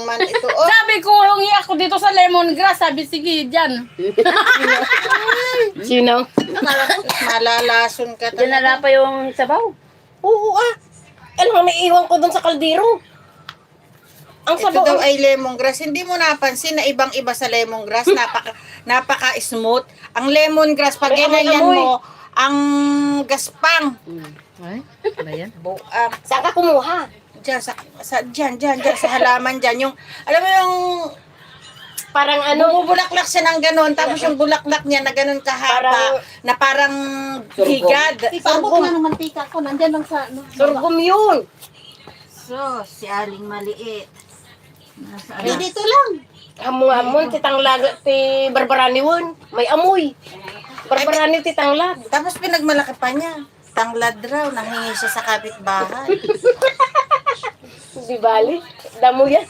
naman ito. Oh, Sabi ko, hungi ako dito sa lemongrass. Sabi, sige, dyan. Sino? malalason ka Dinala talaga. pa yung sabaw. Oo Alam mo, may iwan ko dun sa kaldero. Ang Ito sabaw. daw ay lemongrass. Hindi mo napansin na ibang-iba sa lemongrass. Napaka-smooth. Ang lemongrass, pag May ginayan amoy-amoy. mo, ang gaspang. Ay, ba yan? Saan ka kumuha? Diyan, dyan, sa halaman dyan. Yung, alam mo yung, Parang ano? bumubulaklak siya ng ganon, tapos yung bulaklak niya na ganon kahaba, Parang- na parang Sorghum. higad. Paabot nga ng mantika ko. Nandyan lang sa... ano. Sorghum yun. So, si Aling Maliit. Ay, dito lang. Hamon, titanglag, ti Barbarani won. May amoy. Barbarani titanglag. Tapos pinagmalaki pa niya. Tanglad raw, nanghingi siya sa kapitbahay. Di bali. Damo yan.